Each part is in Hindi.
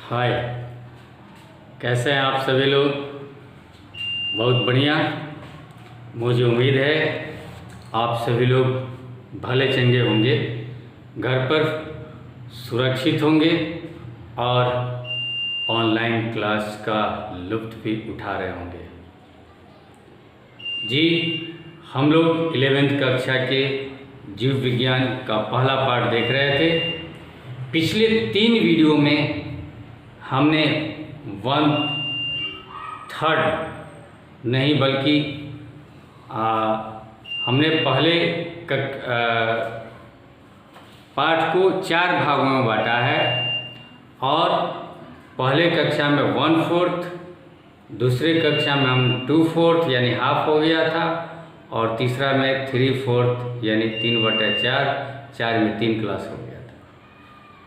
हाय, कैसे हैं आप सभी लोग। बहुत बढ़िया। मुझे उम्मीद है आप सभी लोग भले चंगे होंगे, घर पर सुरक्षित होंगे और ऑनलाइन क्लास का लुत्फ़ भी उठा रहे होंगे। जी, हम लोग 11वीं कक्षा के जीव विज्ञान का पहला पाठ देख रहे थे। पिछले 3 वीडियो में हमने 1/3 नहीं बल्कि हमने पहले पाठ को 4 भागों में बांटा है और पहले कक्षा में 1/4, दूसरे कक्षा में हम 2/4 यानी हाफ हो गया था और तीसरा में 3/4 यानी 3/4, 4 में 3 क्लास हो गया था।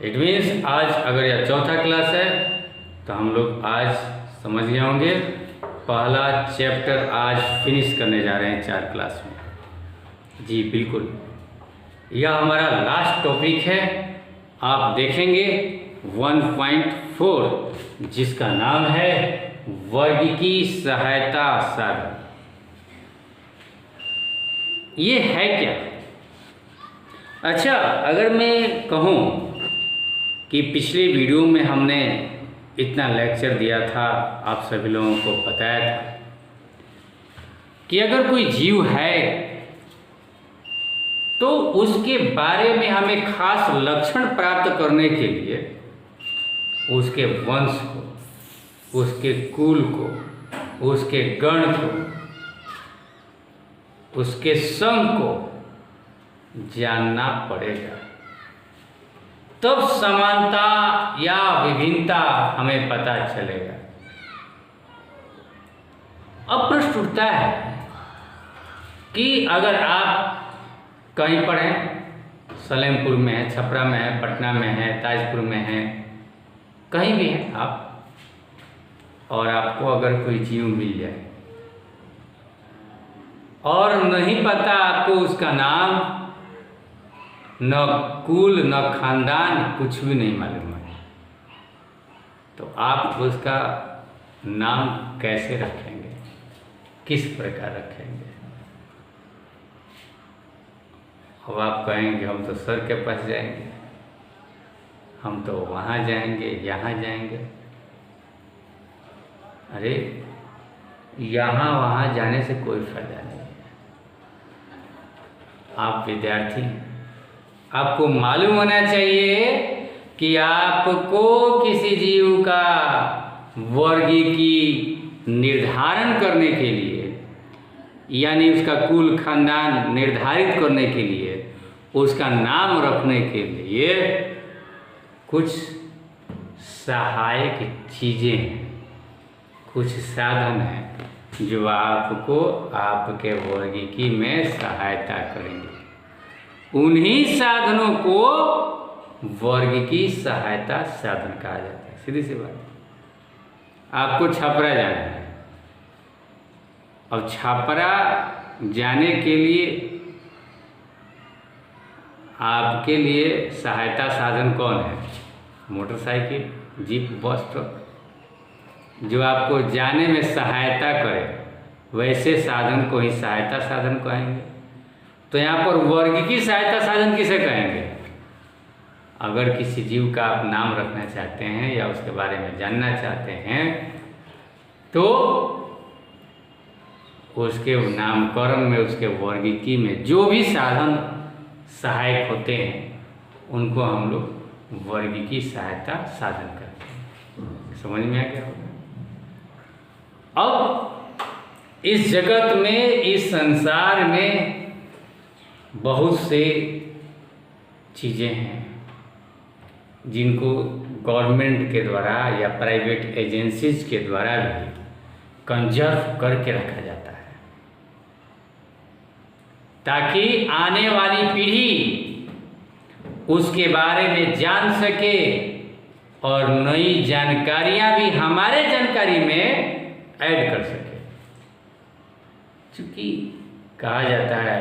इट मीन्स आज अगर यह चौथा क्लास है तो हम लोग आज समझ गए होंगे पहला चैप्टर आज फिनिश करने जा रहे हैं 4 क्लास में। जी बिल्कुल, यह हमारा लास्ट टॉपिक है। आप देखेंगे 1.4 जिसका नाम है वर्गीकी सहायता साधन। ये है क्या? अच्छा, अगर मैं कहूँ कि पिछले वीडियो में हमने इतना लेक्चर दिया था, आप सभी लोगों को बताया था कि अगर कोई जीव है तो उसके बारे में हमें खास लक्षण प्राप्त करने के लिए उसके वंश को, उसके कुल को, उसके गण को, उसके संघ को जानना पड़ेगा, तब समानता या विभिन्नता हमें पता चलेगा। अब प्रश्न उठता है कि अगर आप कहीं पर हैं, सलेमपुर में है, छपरा में है, पटना में है, ताजपुर में है, कहीं भी हैं आप, और आपको अगर कोई जीव मिल जाए और नहीं पता आपको उसका नाम, न कुल न खानदान, कुछ भी नहीं मालूम है, तो आप उसका नाम कैसे रखेंगे, किस प्रकार रखेंगे? अब आप कहेंगे हम तो सर के पास जाएंगे, हम तो वहाँ जाएंगे, यहाँ जाएंगे। अरे यहाँ वहाँ जाने से कोई फायदा नहीं है। आप विद्यार्थी, आपको मालूम होना चाहिए कि आपको किसी जीव का वर्गीकी निर्धारण करने के लिए यानी उसका कुल खानदान निर्धारित करने के लिए, उसका नाम रखने के लिए कुछ सहायक चीज़ें हैं, कुछ साधन हैं जो आपको आपके वर्गीकी में सहायता करेंगे। उन्हीं साधनों को वर्गीकी सहायता साधन कहा जाता है। सीधी सी बात, आपको छपरा जाना है, अब छपरा जाने के लिए आपके लिए सहायता साधन कौन है? मोटरसाइकिल, जीप, बस, ट्रक। जो आपको जाने में सहायता करे वैसे साधन को ही सहायता साधन कहेंगे। तो यहाँ पर वर्गीकी सहायता साधन किसे कहेंगे? अगर किसी जीव का आप नाम रखना चाहते हैं या उसके बारे में जानना चाहते हैं तो उसके नामकरण में, उसके वर्गीकी में जो भी साधन सहायक होते हैं उनको हम लोग वर्गीकी सहायता साधन करते हैं। समझ में आ गया होगा? अब इस जगत में, इस संसार में बहुत से चीज़ें हैं जिनको गवर्नमेंट के द्वारा या प्राइवेट एजेंसीज के द्वारा भी कंजर्व करके रखा जाता है ताकि आने वाली पीढ़ी उसके बारे में जान सके और नई जानकारियां भी हमारे जानकारी में ऐड कर सके। क्योंकि कहा जाता है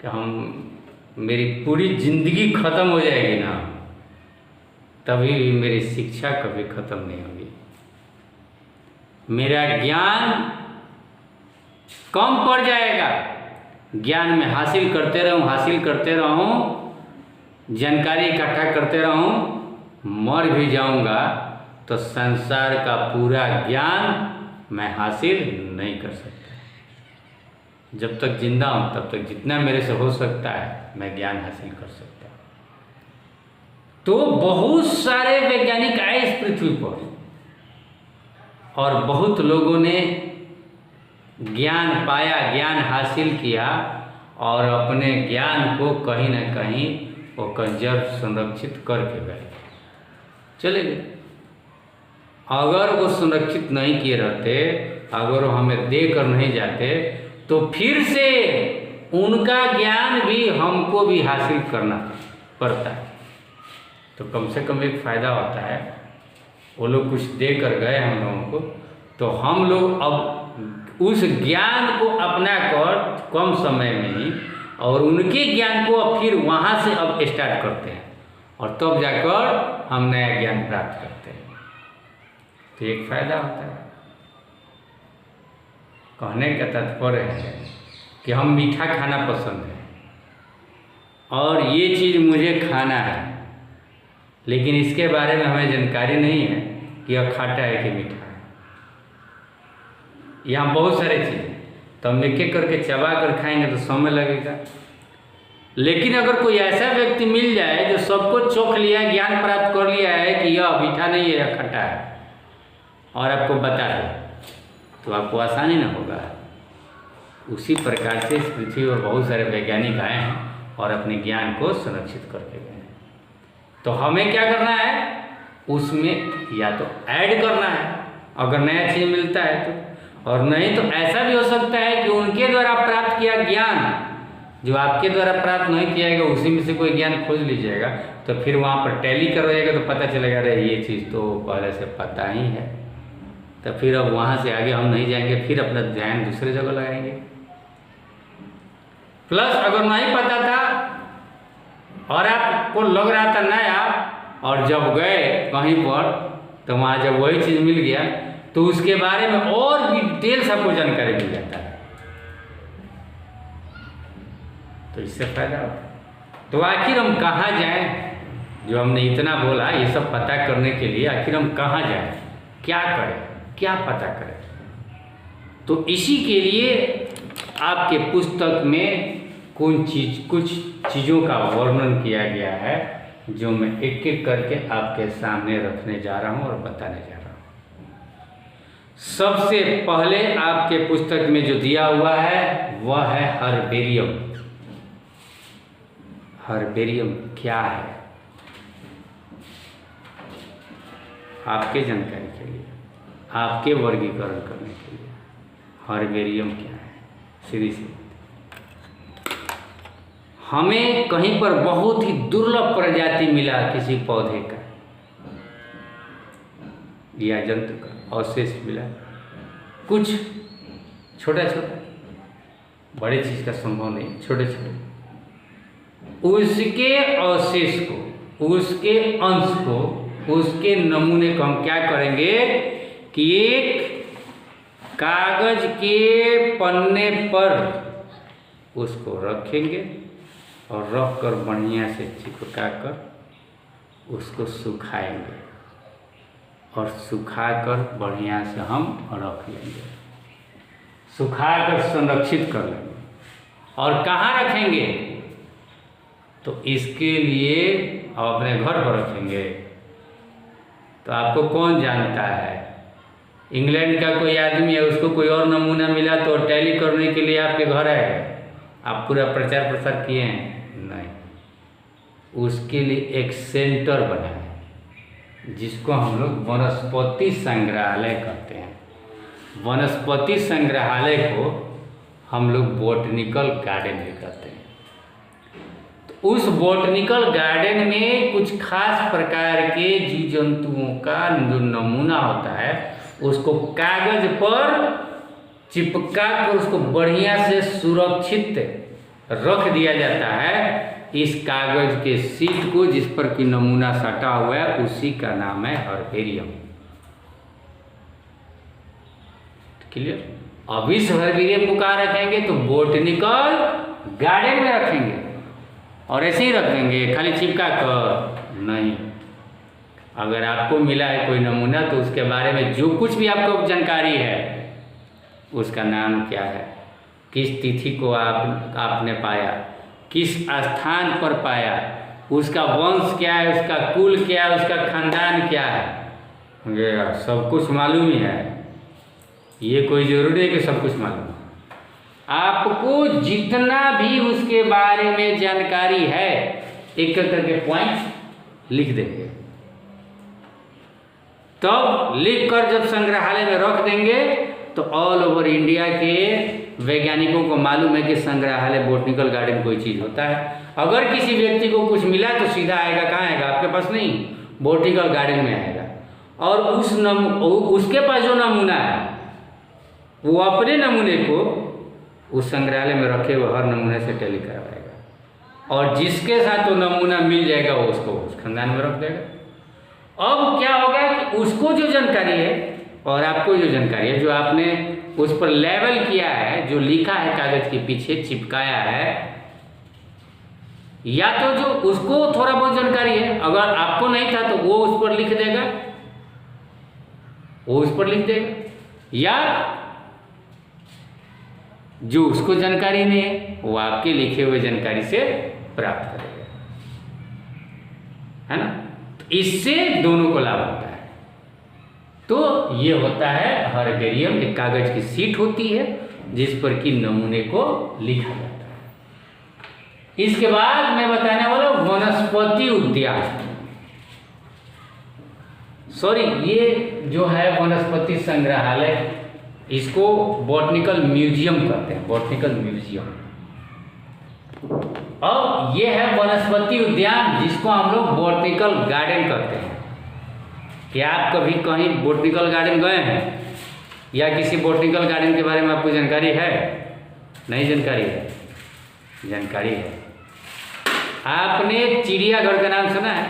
कि मेरी पूरी जिंदगी खत्म हो जाएगी ना तभी भी मेरी शिक्षा कभी खत्म नहीं होगी। मेरा ज्ञान कम पड़ जाएगा, ज्ञान में हासिल करते रहूं, जानकारी इकट्ठा करते रहूं, मर भी जाऊंगा तो संसार का पूरा ज्ञान मैं हासिल नहीं कर सकता। जब तक जिंदा हूं तब तक जितना मेरे से हो सकता है मैं ज्ञान हासिल कर सकता हूं। तो बहुत सारे वैज्ञानिक आए इस पृथ्वी पर और बहुत लोगों ने ज्ञान पाया, ज्ञान हासिल किया और अपने ज्ञान को कहीं ना कहीं वो कंजर्व संरक्षित करके गए, चले गए। अगर वो संरक्षित नहीं किए रहते, अगर वो हमें देकर नहीं जाते तो फिर से उनका ज्ञान भी हमको भी हासिल करना पड़ता है। तो कम से कम एक फ़ायदा होता है, वो लोग कुछ दे कर गए हम लोगों को, तो हम लोग अब उस ज्ञान को अपना कर कम समय में ही और उनके ज्ञान को अब फिर वहाँ से अब स्टार्ट करते हैं और तब जाकर हम नया ज्ञान प्राप्त करते हैं। तो एक फ़ायदा होता है। कहने का तात्पर्य है कि हम मीठा खाना पसंद है और ये चीज़ मुझे खाना है, लेकिन इसके बारे में हमें जानकारी नहीं है कि यह खट्टा है कि मीठा है। यहाँ बहुत सारे चीज़ें तो हम एक एक करके चबा कर खाएंगे तो समय लगेगा। लेकिन अगर कोई ऐसा व्यक्ति मिल जाए जो सबको चोख लिया, ज्ञान प्राप्त कर लिया है कि यह मीठा नहीं है, यह खट्टा है, और आपको बता दे, तो आपको आसानी ना होगा। उसी प्रकार से इस पृथ्वी पर बहुत सारे वैज्ञानिक आए हैं और अपने ज्ञान को संरक्षित करके गए हैं। तो हमें क्या करना है, उसमें या तो ऐड करना है अगर नया चीज़ मिलता है तो, और नहीं तो ऐसा भी हो सकता है कि उनके द्वारा प्राप्त किया ज्ञान जो आपके द्वारा प्राप्त नहीं किया गया उसी में से कोई ज्ञान खोज लीजिएगा, तो फिर वहाँ पर टैली करवाइएगा तो पता चलेगा अरे ये चीज़ तो पहले से पता ही है। तो फिर अब वहाँ से आगे हम नहीं जाएंगे, फिर अपना ध्यान दूसरे जगह लगाएंगे। प्लस अगर नहीं पता था और आपको लग रहा था नया, और जब गए कहीं पर तो वहाँ जब वही चीज़ मिल गया तो उसके बारे में और भी डिटेल्स आपको जानकारी मिल जाता है। तो इससे फायदा होता है। तो आखिर हम कहाँ जाएं? जो हमने इतना बोला ये सब पता करने के लिए, आखिर हम कहाँ जाएं, क्या करें, क्या पता करें? तो इसी के लिए आपके पुस्तक में कुछ चीज़ों का वर्णन किया गया है जो मैं एक एक करके आपके सामने रखने जा रहा हूँ और बताने जा रहा हूँ। सबसे पहले आपके पुस्तक में जो दिया हुआ है वह है हर्बेरियम। हर्बेरियम क्या है? आपके जानकारी के लिए, आपके वर्गीकरण करने के लिए हर्बेरियम क्या है, सीधी सी हमें कहीं पर बहुत ही दुर्लभ प्रजाति मिला किसी पौधे का या जंतु का अवशेष मिला, कुछ छोटा छोटा, बड़े चीज का संभव नहीं, छोटे छोटे, उसके अवशेष को, उसके अंश को, उसके नमूने को हम क्या करेंगे कि एक कागज के पन्ने पर उसको रखेंगे और रख कर बढ़िया से चिपका कर उसको सुखाएंगे और सुखाकर बढ़िया से हम रख लेंगे, सुखाकर संरक्षित कर लेंगे। और कहाँ रखेंगे? तो इसके लिए हम अपने घर पर रखेंगे। तो आपको कौन जानता है? इंग्लैंड का कोई आदमी है, उसको कोई और नमूना मिला तो टैली करने के लिए आपके घर आएगा, आप पूरा प्रचार प्रसार किए हैं? नहीं, उसके लिए एक सेंटर बना है जिसको हम लोग वनस्पति संग्रहालय कहते हैं। वनस्पति संग्रहालय को हम लोग बॉटनिकल गार्डन भी कहते हैं। तो उस बॉटनिकल गार्डन में कुछ खास प्रकार के जीव जंतुओं का जो नमूना होता है उसको कागज पर चिपका कर उसको बढ़िया से सुरक्षित रख दिया जाता है इस कागज के शीट को जिस पर कि नमूना सटा हुआ है उसी का नाम है हर्बेरियम। क्लियर? अब इस हर्बेरियम को कहाँ रखेंगे? तो बोटनिकल गार्डन में रखेंगे। और ऐसे ही रख देंगे खाली चिपका कर? नहीं। अगर आपको मिला है कोई नमूना तो उसके बारे में जो कुछ भी आपको जानकारी है उसका नाम क्या है, किस तिथि को आपने पाया, किस स्थान पर पाया, उसका वंश क्या है, उसका कुल क्या है, उसका खानदान क्या है, ये सब कुछ मालूम ही है। ये कोई जरूरी है कि सब कुछ मालूम है। आपको जितना भी उसके बारे में जानकारी है एक एक करके पॉइंट लिख देंगे। तब लिखकर जब संग्रहालय में रख देंगे तो ऑल ओवर इंडिया के वैज्ञानिकों को मालूम है कि संग्रहालय बोटनिकल गार्डन कोई चीज़ होता है। अगर किसी व्यक्ति को कुछ मिला तो सीधा आएगा, कहाँ आएगा? आपके पास नहीं, बोटनिकल गार्डन में आएगा। और उसके पास जो नमूना है वो अपने नमूने को उस संग्रहालय में रखे हुए हर नमूने से टैली करवाएगा और जिसके साथ वो नमूना मिल जाएगा वो उसको उस खानदान में रख देगा। अब क्या होगा कि उसको जो जानकारी है और आपको जो जानकारी है, जो आपने उस पर लेबल किया है, जो लिखा है कागज के पीछे चिपकाया है, या तो जो उसको थोड़ा बहुत जानकारी है, अगर आपको नहीं था तो वो उस पर लिख देगा, वो उस पर लिख देगा, या जो उसको जानकारी नहीं है वो आपके लिखे हुए जानकारी से प्राप्त करेगा, है ना? तो इससे दोनों को लाभ होता है। तो ये होता है हर्बेरियम, एक कागज की शीट होती है जिस पर कि नमूने को लिखा जाता है। इसके बाद मैं बताने वाला वनस्पति उद्यान। सॉरी, ये जो है वनस्पति संग्रहालय, इसको बॉटनिकल म्यूजियम कहते हैं, बॉटनिकल म्यूजियम। अब ये है वनस्पति उद्यान जिसको हम लोग बॉटनिकल गार्डन कहते हैं। क्या आप कभी कहीं बॉटनिकल गार्डन गए हैं या किसी बॉटनिकल गार्डन के बारे में आपको जानकारी है? नहीं जानकारी है? जानकारी है। आपने चिड़ियाघर का नाम सुना है?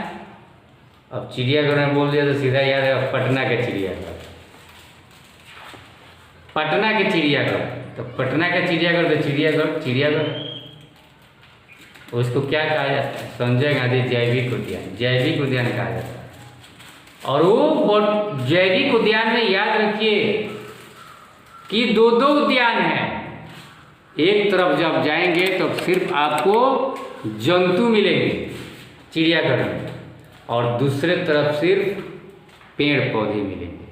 अब चिड़ियाघर में बोल दिया तो सीधा याद है पटना के चिड़ियाघर। पटना के चिड़ियाघर, तो पटना का चिड़ियाघर तो चिड़ियाघर उसको क्या कहा जाता है? संजय गांधी जैविक उद्यान, जैविक उद्यान कहा जाता है। और वो जैविक उद्यान में याद रखिए कि दो उद्यान हैं। एक तरफ जब जाएंगे तो सिर्फ आपको जंतु मिलेंगे चिड़ियाघर में और दूसरे तरफ सिर्फ पेड़ पौधे मिलेंगे,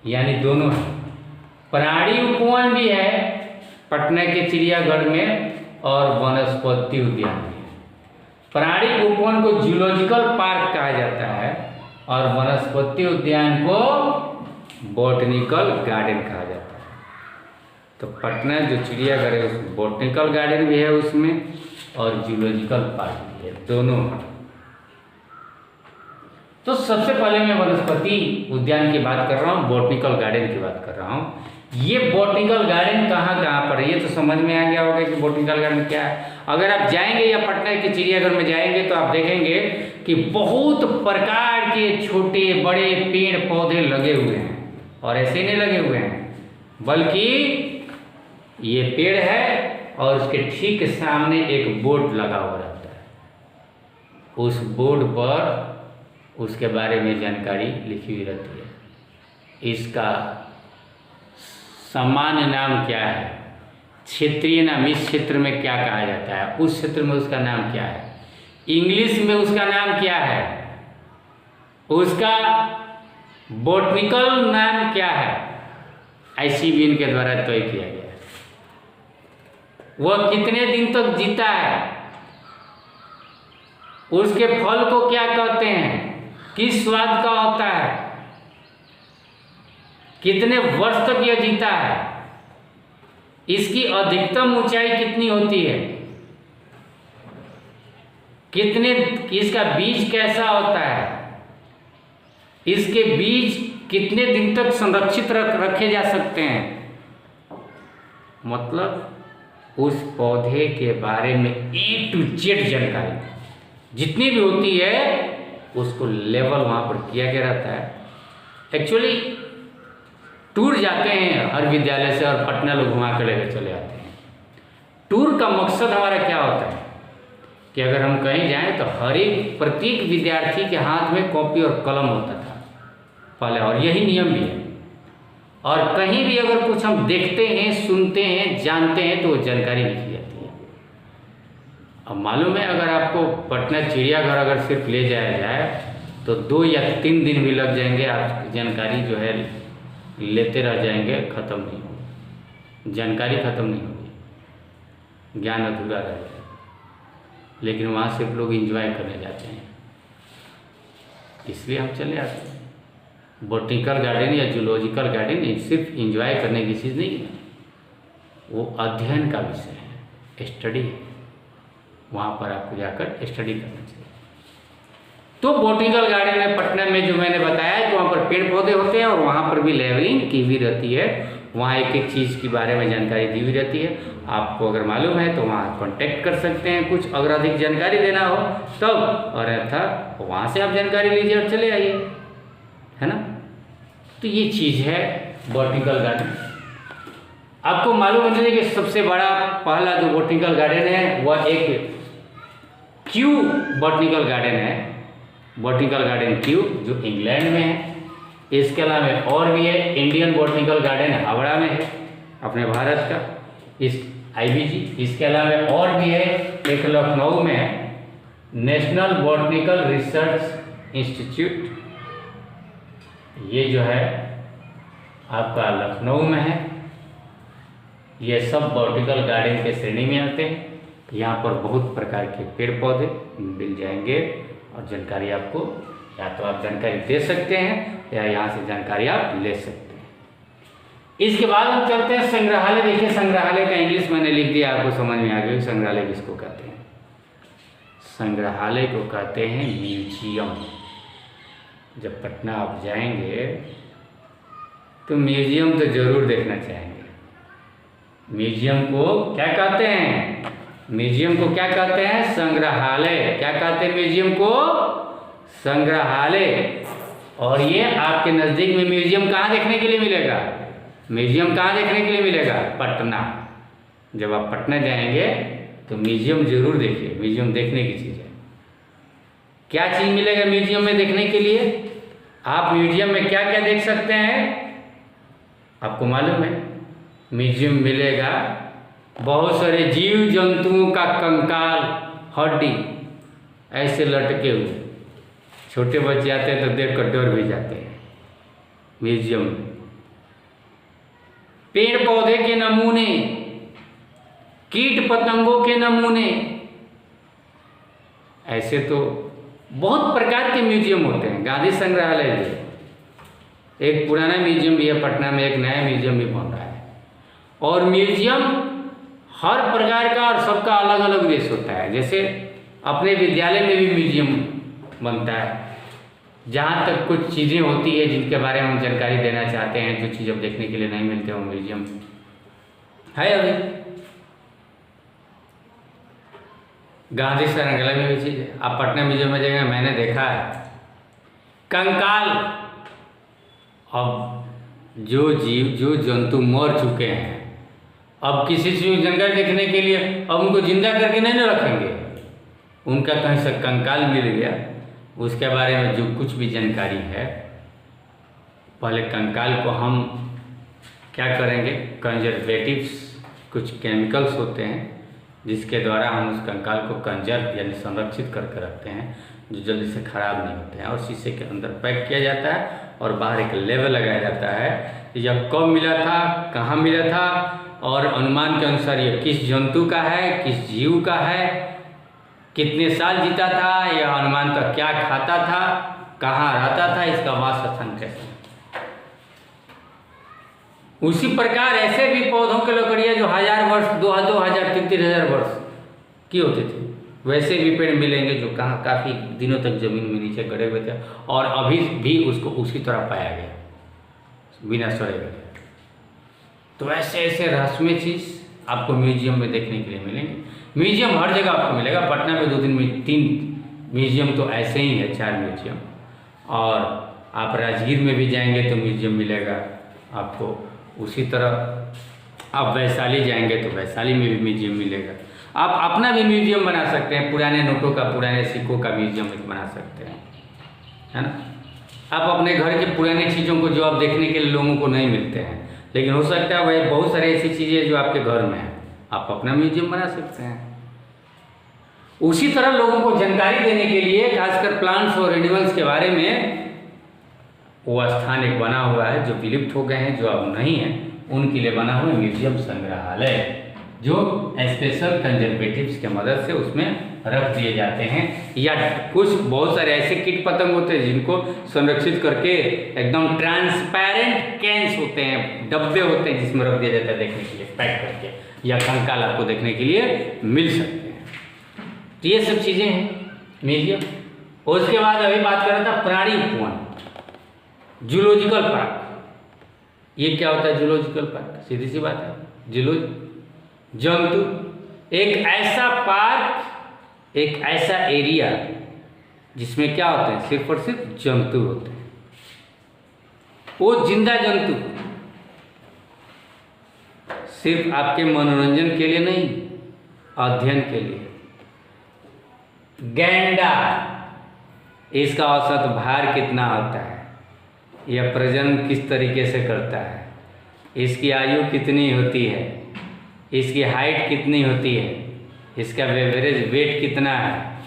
यानी दोनों हैं। प्राणी उपवन भी है पटना के चिड़ियाघर में और वनस्पति उद्यान भी है। प्राणी उपवन को जूलॉजिकल पार्क कहा जाता है और वनस्पति उद्यान को बॉटनिकल गार्डन कहा जाता है। तो पटना जो चिड़ियाघर है उसमें बॉटनिकल गार्डन भी है उसमें और जूलॉजिकल पार्क भी है, दोनों हैं। तो सबसे पहले मैं वनस्पति उद्यान की बात कर रहा हूँ, बॉटनिकल गार्डन की बात कर रहा हूँ। ये बॉटनिकल गार्डन कहाँ पर है ये तो समझ में आ गया होगा कि बॉटनिकल गार्डन क्या है। अगर आप जाएंगे या पटना के चिड़ियाघर में जाएंगे तो आप देखेंगे कि बहुत प्रकार के छोटे बड़े पेड़ पौधे लगे हुए हैं, और ऐसे नहीं लगे हुए हैं बल्कि ये पेड़ है और उसके ठीक सामने एक बोर्ड लगा हुआ रहता है। उस बोर्ड पर उसके बारे में जानकारी लिखी हुई रहती है। इसका सामान्य नाम क्या है, क्षेत्रीय नाम, इस क्षेत्र में क्या कहा जाता है, उस क्षेत्र में उसका नाम क्या है, इंग्लिश में उसका नाम क्या है, उसका बॉटनिकल नाम क्या है, ICVN के द्वारा तय किया गया है। वह कितने दिन तक जीता है, उसके फल को क्या कहते हैं, किस स्वाद का होता है, कितने वर्ष तक यह जीता है, इसकी अधिकतम ऊंचाई कितनी होती है, इसका बीज कैसा होता है, इसके बीज कितने दिन तक संरक्षित रखे जा सकते हैं। मतलब उस पौधे के बारे में A to Z जानकारी जितनी भी होती है उसको लेवल वहाँ पर किया गया रहता है। एक्चुअली टूर जाते हैं हर विद्यालय से और पटना लोग घुमा कर लेकर चले आते हैं। टूर का मकसद हमारा क्या होता है कि अगर हम कहीं जाएं तो हर एक प्रत्येक विद्यार्थी के हाथ में कॉपी और कलम होता था पहले, और यही नियम भी है। और कहीं भी अगर कुछ हम देखते हैं, सुनते हैं, जानते हैं तो वो जानकारी लिखी जाती है। अब मालूम है अगर आपको पटना चिड़ियाघर अगर सिर्फ ले जाया जाए तो 2 या 3 दिन भी लग जाएंगे, आप जानकारी जो है लेते रह जाएंगे, ख़त्म नहीं होगी, जानकारी ख़त्म नहीं होगी, ज्ञान अधूरा रह जाएगा। लेकिन वहाँ सिर्फ लोग एंजॉय करने जाते हैं, इसलिए हम चले आते हैं। बोटनिकल गार्डन या जूलॉजिकल गार्डन सिर्फ एंजॉय करने की चीज़ नहीं है, वो अध्ययन का विषय है, स्टडी है। वहाँ पर आपको जाकर स्टडी करना चाहिए। तो बोटनिकल गार्डन में पटना में जो मैंने बताया कि वहाँ पर पेड़ पौधे होते हैं और वहाँ पर भी लेवलिंग की हुई रहती है, वहाँ एक एक चीज़ के बारे में जानकारी दी हुई रहती है। आपको अगर मालूम है तो वहाँ कांटेक्ट कर सकते हैं, कुछ अगर अधिक जानकारी देना हो तब, और अन्यथा वहाँ से आप जानकारी लीजिए और चले आइए, है ना। तो ये चीज़ है बोटनिकल गार्डन। आपको मालूम होना चाहिए कि सबसे बड़ा पहला जो बोटनिकल गार्डन है वह एक क्यू बोटनिकल गार्डन है, बोटनिकल गार्डन क्यू, जो इंग्लैंड में है। इसके अलावा और भी है, इंडियन बोटनिकल गार्डन हावड़ा में है, अपने भारत का, इस IBG। इसके अलावा और भी है, एक लखनऊ में है, नेशनल बोटनिकल रिसर्च इंस्टीट्यूट, ये जो है आपका लखनऊ में है। ये सब बोटनिकल गार्डन के श्रेणी में आते हैं। यहाँ पर बहुत प्रकार के पेड़ पौधे मिल जाएंगे और जानकारी आपको, या तो आप जानकारी दे सकते हैं या यहाँ से जानकारी आप ले सकते हैं। इसके बाद हम चलते हैं संग्रहालय। देखिए संग्रहालय का इंग्लिश मैंने लिख दिया, आपको समझ में आ गया संग्रहालय किसको कहते हैं। संग्रहालय को कहते हैं म्यूजियम। जब पटना आप जाएंगे तो म्यूजियम तो जरूर देखना चाहेंगे। म्यूजियम को क्या कहते हैं? म्यूजियम को क्या कहते हैं? संग्रहालय। क्या कहते हैं म्यूजियम को? संग्रहालय। और ये आपके नज़दीक में म्यूजियम कहाँ देखने के लिए मिलेगा? म्यूजियम कहाँ देखने के लिए मिलेगा? पटना। जब आप पटना जाएंगे तो म्यूजियम जरूर देखिए, म्यूजियम देखने की चीज़ है। क्या चीज़ मिलेगा म्यूजियम में देखने के लिए? आप म्यूजियम में क्या क्या देख सकते हैं आपको मालूम है? म्यूजियम मिलेगा बहुत सारे जीव जंतुओं का कंकाल, हड्डी ऐसे लटके हुए। छोटे बच्चे आते हैं तो देख कर डर भी जाते हैं म्यूजियम में। पेड़ पौधे के नमूने, कीट पतंगों के नमूने, ऐसे तो बहुत प्रकार के म्यूजियम होते हैं। गांधी संग्रहालय भी, एक पुराना म्यूजियम भी है पटना में, एक नया म्यूजियम भी बन रहा है। और म्यूजियम हर प्रकार का और सबका अलग अलग उद्देश्य होता है। जैसे अपने विद्यालय में भी म्यूजियम बनता है, जहाँ तक कुछ चीज़ें होती है जिनके बारे में हम जानकारी देना चाहते हैं, जो चीज़ अब देखने के लिए नहीं मिलते वो म्यूजियम है। अभी गांधी संग्रहालय में भी चीज़ है। आप पटना म्यूजियम में जाएंगे, मैंने देखा है कंकाल। अब जो जीव जो जंतु मर चुके हैं, अब किसी चीज जानकारी देखने के लिए अब उनको जिंदा करके नहीं ना रखेंगे। उनका कहीं से कंकाल मिल गया, उसके बारे में जो कुछ भी जानकारी है, पहले कंकाल को हम क्या करेंगे, कंजर्वेटिव्स कुछ केमिकल्स होते हैं जिसके द्वारा हम उस कंकाल को कंजर्व यानी संरक्षित करके रखते हैं, जो जल्दी से ख़राब नहीं होते हैं। और शीशे के अंदर पैक किया जाता है और बाहर एक लेबल लगाया जाता है, यह कब मिला था, कहाँ मिला था, और अनुमान के अनुसार ये किस जंतु का है, किस जीव का है, कितने साल जीता था, यह अनुमान तक क्या खाता था, कहाँ रहता था, इसका वास स्थान कैसे। उसी प्रकार ऐसे भी पौधों के लकड़ियाँ जो 1000 वर्ष 2000 3000 वर्ष की होती थी, वैसे भी पेड़ मिलेंगे जो कहाँ काफ़ी दिनों तक जमीन में नीचे गड़े हुए थे और अभी भी उसको उसी तरह पाया गया बिना सड़े गए। तो ऐसे ऐसे रहस्यमय चीज़ आपको म्यूजियम में देखने के लिए मिलेंगे। म्यूजियम हर जगह आपको मिलेगा, पटना में 2 दिन में 3 म्यूजियम तो ऐसे ही है, 4 म्यूजियम। और आप राजगीर में भी जाएंगे तो म्यूजियम मिलेगा आपको। उसी तरह आप वैशाली जाएंगे तो वैशाली में भी म्यूजियम मिलेगा। आप अपना भी म्यूजियम बना सकते हैं, पुराने नोटों का, पुराने सिक्कों का म्यूजियम बना सकते हैं, है ना। आप अपने घर के पुराने चीज़ों को जो आप देखने के लिए लोगों को नहीं मिलते हैं, लेकिन हो सकता है वही बहुत सारी ऐसी चीज़ें जो आपके घर में हैं, आप अपना म्यूजियम बना सकते हैं। उसी तरह लोगों को जानकारी देने के लिए, खासकर प्लांट्स और एनिमल्स के बारे में, वो स्थान एक बना हुआ है जो विलुप्त हो गए हैं, जो अब नहीं है, उनके लिए बना हुआ म्यूजियम संग्रहालय, जो स्पेशल कंजर्वेटिव्स के मदद से उसमें रख दिए जाते हैं। या कुछ बहुत सारे ऐसे कीट पतंग होते हैं जिनको संरक्षित करके एकदम ट्रांसपेरेंट कैंस होते हैं, डब्बे होते हैं जिसमें रख दिया जाता है देखने के लिए, पैक करके, या कंकाल आपको देखने के लिए मिल सकते हैं। तो ये सब चीज़ें हैं म्यूजियम। उसके बाद अभी बात कर रहा था प्राणी उपवन, जूलॉजिकल पार्क। ये क्या होता है जूलॉजिकल पार्क? सीधी सी बात है, जंतु, एक ऐसा पार्क, एक ऐसा एरिया जिसमें क्या होते हैं, सिर्फ और सिर्फ जंतु होते हैं। वो जिंदा जंतु, सिर्फ आपके मनोरंजन के लिए नहीं, अध्ययन के लिए। गैंडा, इसका औसत भार कितना होता है, यह प्रजनन किस तरीके से करता है, इसकी आयु कितनी होती है, इसकी हाइट कितनी होती है, इसका एवरेज वेट कितना है,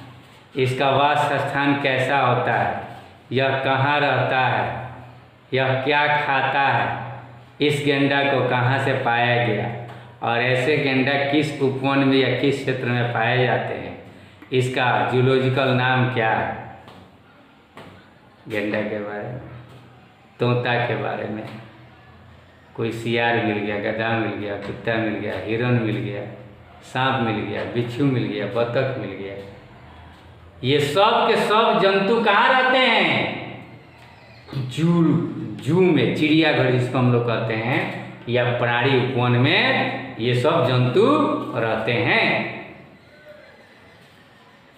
इसका वास स्थान कैसा होता है, यह कहाँ रहता है, यह क्या खाता है, इस गेंडा को कहाँ से पाया गया, और ऐसे गेंडा किस उपवन में या किस क्षेत्र में पाए जाते हैं, इसका जूलॉजिकल नाम क्या है। गेंडा के बारे में, तोता के बारे में, कोई सियार मिल गया, गधा मिल गया, कुत्ता मिल गया, हिरन मिल गया, सांप मिल गया, बिच्छू मिल गया, बतख मिल गया। ये सब के सब जंतु कहाँ रहते हैं? जू में, चिड़ियाघर जिसको हम लोग कहते हैं, या प्राणी उपवन में ये सब जंतु रहते हैं।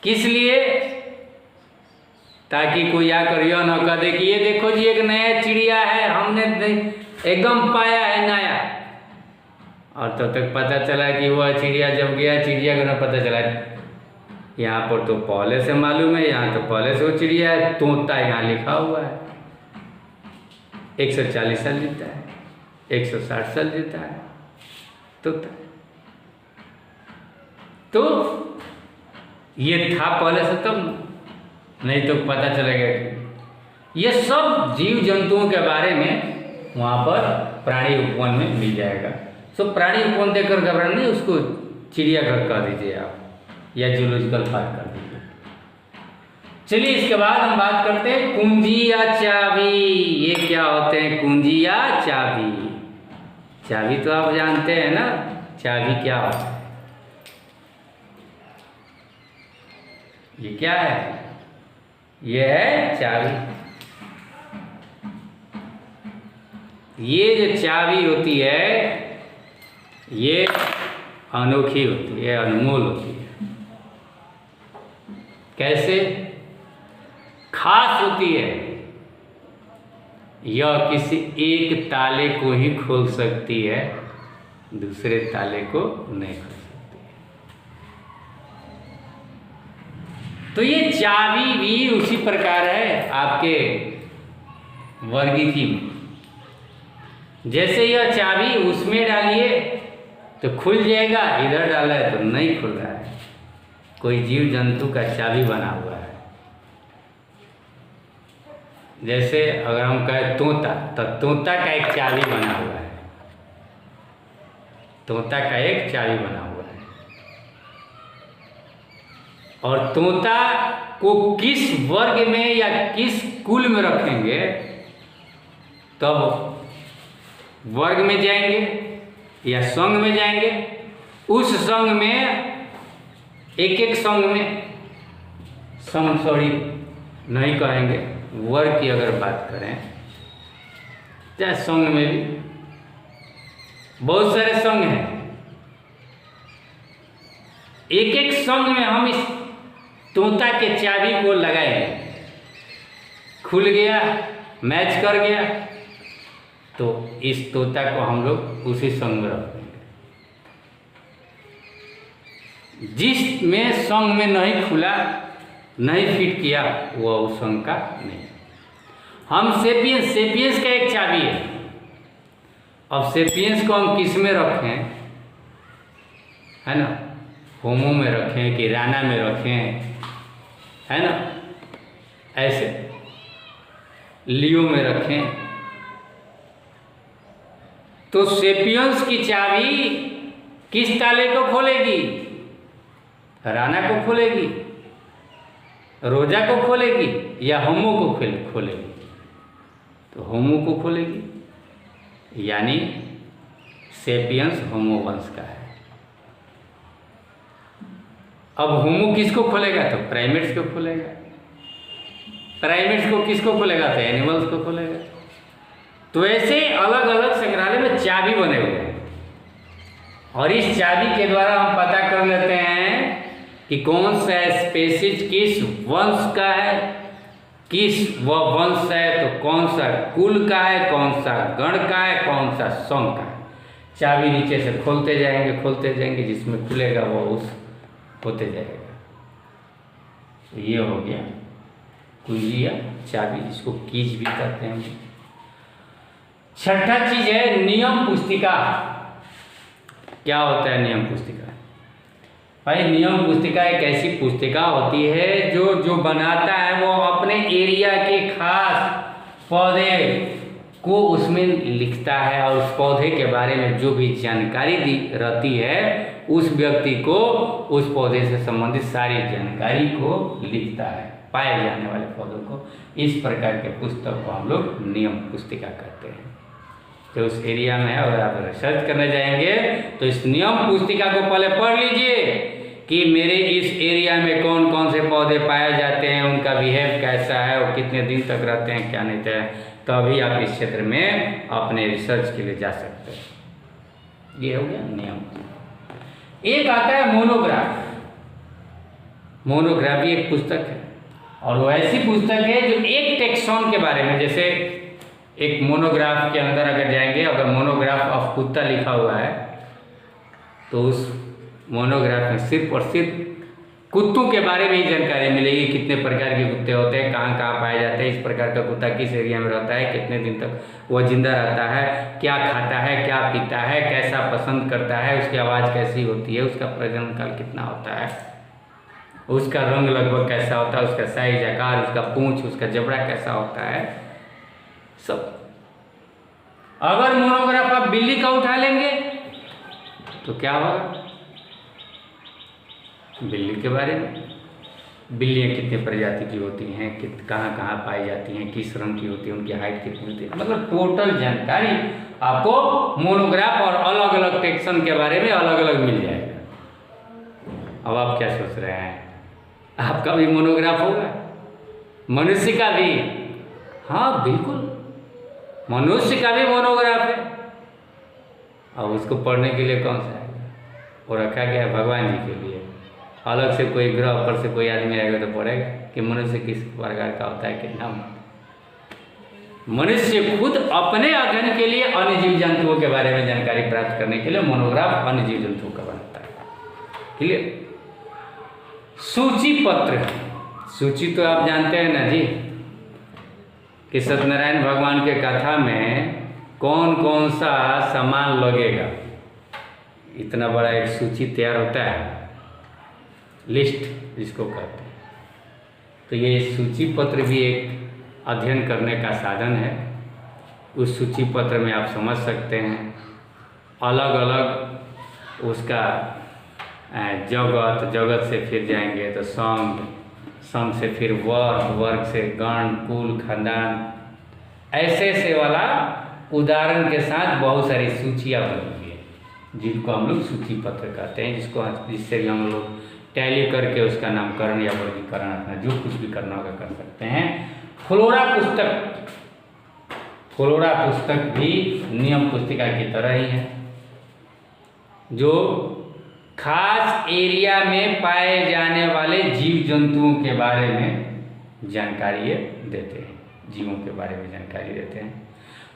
किस लिए? ताकि कोई आकर यह न कह दे कि ये देखो जी एक नया चिड़िया है, हमने एकदम पाया है नया, और तब तक पता चला कि वह चिड़िया जब गया चिड़ियाघर में, पता चला यहाँ पर तो पहले से मालूम है, यहाँ तो पहले से वो चिड़िया है, तोता यहाँ लिखा हुआ है। 140 साल जीता है, 160 साल जीता है तोता। तो ये था पहले से, तब नहीं तो पता चलेगा कि ये सब जीव जंतुओं के बारे में वहाँ पर प्राणी उपवन में मिल जाएगा। सो प्राणी उपवन देखकर घबराना नहीं, उसको चिड़ियाघर कर दीजिए आप, या जूलॉजिकल पार्क कर दीजिए। चलिए इसके बाद हम बात करते हैं कुंजी या चाबी। ये क्या होते हैं कुंजी या चाबी? चाबी तो आप जानते हैं ना, चाबी क्या होता है? ये क्या है? ये है चाबी। ये जो चाबी होती है ये अनोखी होती है, अनमोल होती है। कैसे? खास होती है। यह किसी एक ताले को ही खोल सकती है, दूसरे ताले को नहीं खोल सकती है। तो ये चाबी भी उसी प्रकार है आपके वर्गी में। जैसे यह चाबी उसमें डालिए तो खुल जाएगा, इधर डाला है तो नहीं खुल रहा है। कोई जीव जंतु का चाबी बना हुआ है। जैसे अगर हम कहें तोता, तो तोता का एक चाबी बना हुआ है। तोता का एक चाबी बना हुआ है। और तोता को किस वर्ग में या किस कुल में रखेंगे, तब वर्ग में जाएंगे या संघ में जाएंगे। उस संघ में एक एक संघ में, सॉरी नहीं कहेंगे, वर्ग की अगर बात करें, चाहे संघ में भी बहुत सारे संघ हैं। एक एक संग में हम इस तोता के चाबी को लगाएंगे, खुल गया, मैच कर गया, तो इस तोता को हम लोग उसी संग में रख देंगे। जिसमें संग में नहीं खुला, नहीं फिट किया, वो उस संग का नहीं। हम सेपियंस का एक चाबी है। अब सेपियंस को हम किस में रखें, है ना, होमो में रखें कि राना में रखें, है ना, ऐसे लियो में रखें, तो सेपियंस की चाबी किस ताले को खोलेगी? राना को खोलेगी, रोजा को खोलेगी, या होमो को खोलेगी? तो होमो को खोलेगी, यानी सेपियंस होमो वंश का है। अब होमो किसको खोलेगा? तो प्राइमेट्स को खोलेगा। प्राइमेट्स को किसको खोलेगा? तो एनिमल्स को खोलेगा। तो ऐसे अलग अलग संग्रहालय में चाबी बने हुए हैं, और इस चाबी के द्वारा हम पता कर लेते हैं कि कौन सा स्पेसीज किस वंश का है, किस वह वंश है, तो कौन सा कुल का है, कौन सा गण का है, कौन सा संघ का है। चाबी नीचे से खोलते जाएंगे, जिसमें खुलेगा वो उस होते जाएगा। तो ये हो गया कुंजी या चाबी, जिसको कीज भी कहते हैं। छठा चीज है नियम पुस्तिका। क्या होता है नियम पुस्तिका? भाई नियम पुस्तिका एक ऐसी पुस्तिका होती है जो बनाता है वो अपने एरिया के खास पौधे को उसमें लिखता है, और उस पौधे के बारे में जो भी जानकारी दी रहती है उस व्यक्ति को उस पौधे से संबंधित सारी जानकारी को लिखता है, पाए जाने वाले पौधों को। इस प्रकार के पुस्तक को हम लोग नियम पुस्तिका कहते हैं। तो उस एरिया में अगर आप रिसर्च करने जाएंगे तो इस नियम पुस्तिका को पहले पढ़ लीजिए कि मेरे इस एरिया में कौन कौन से पौधे पाए जाते हैं, उनका बिहेव कैसा है, वो कितने दिन तक रहते हैं, क्या नहीं रहते हैं, तभी आप इस क्षेत्र में अपने रिसर्च के लिए जा सकते हैं। ये हो गया नियम। एक आता है मोनोग्राफ। मोनोग्राफ भी एक पुस्तक है, और वो ऐसी पुस्तक है जो एक टेक्सॉन के बारे में, जैसे एक मोनोग्राफ के अंदर अगर जाएंगे, अगर मोनोग्राफ ऑफ कुत्ता लिखा हुआ है तो उस मोनोग्राफ में सिर्फ और सिर्फ कुत्तों के बारे में ही जानकारी मिलेगी। कितने प्रकार के कुत्ते होते हैं, कहाँ कहाँ पाए जाते हैं, इस प्रकार का कुत्ता किस एरिया में रहता है, कितने दिन तक वह जिंदा रहता है, क्या खाता है, क्या पीता है, कैसा पसंद करता है, उसकी आवाज़ कैसी होती है, उसका प्रजनन काल कितना होता है, उसका रंग लगभग कैसा होता है, उसका साइज, आकार, उसका पूंछ, उसका जबड़ा कैसा होता है, सब। अगर मोनोग्राफ आप बिल्ली का उठा लेंगे तो क्या होगा? बिल्ली के बारे में, बिल्लियाँ कितने प्रजाति की होती हैं, कहाँ कहाँ पाई जाती हैं, किस रंग की होती है, उनकी हाइट कितनी होती है, मतलब टोटल जानकारी आपको मोनोग्राफ और अलग अलग टेक्सन के बारे में अलग अलग मिल जाएगा। अब आप क्या सोच रहे हैं, आपका भी मोनोग्राफ होगा? मनुष्य का भी? हाँ बिल्कुल, मनुष्य का भी मोनोग्राफ है। अब उसको पढ़ने के लिए कौन सा है? वो रखा गया है भगवान जी के लिए। अलग से कोई ग्रह पर से कोई आदमी आएगा तो पढ़ेगा कि मनुष्य किस प्रकार का होता है, कितना। मनुष्य खुद अपने अध्ययन के लिए अन्य जीव जंतुओं के बारे में जानकारी प्राप्त करने के लिए मोनोग्राफ अन्य जीव जंतुओं का बनाता है। क्लियर? सूची पत्र। सूची तो आप जानते हैं ना जी, कि सत्यनारायण भगवान के कथा में कौन कौन सा सामान लगेगा, इतना बड़ा एक सूची तैयार होता है, लिस्ट जिसको कहते हैं। तो ये सूची पत्र भी एक अध्ययन करने का साधन है। उस सूची पत्र में आप समझ सकते हैं अलग अलग उसका जगत से फिर जाएंगे तो संघ से फिर वर्ग से गण, कुल, खानदान, ऐसे वाला उदाहरण के साथ बहुत सारी सूचियाँ बनी हुई है जिनको हम लोग सूची पत्र कहते हैं, जिससे हम लोग टैली करके उसका नामकरण या वर्गीकरण अपना जो कुछ भी करना होगा कर सकते हैं। फ्लोरा पुस्तक भी नियम पुस्तिका की तरह ही है, जो खास एरिया में पाए जाने वाले जीव जंतुओं के बारे में जानकारी ये देते हैं, जीवों के बारे में जानकारी देते हैं।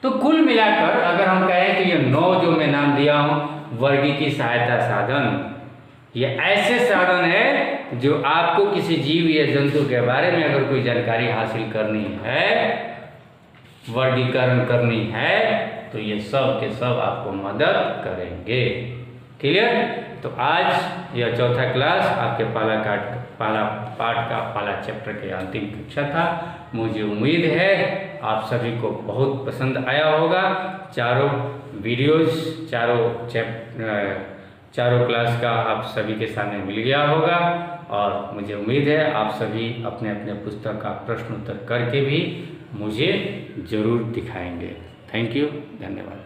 तो कुल मिलाकर अगर हम कहें कि ये 9 जो मैं नाम दिया हूँ वर्गीकी सहायता साधन, ये ऐसे साधन है जो आपको किसी जीव या जंतु के बारे में अगर कोई जानकारी हासिल करनी है, वर्गीकरण करनी है, तो ये सब के सब आपको मदद करेंगे। क्लियर? तो आज यह चौथा क्लास आपके पहला पाठ का पहला चैप्टर के अंतिम कक्षा था। मुझे उम्मीद है आप सभी को बहुत पसंद आया होगा। चारों वीडियोस, चारों क्लास का आप सभी के सामने मिल गया होगा और मुझे उम्मीद है आप सभी अपने अपने पुस्तक का प्रश्न उत्तर करके भी मुझे ज़रूर दिखाएंगे। थैंक यू, धन्यवाद।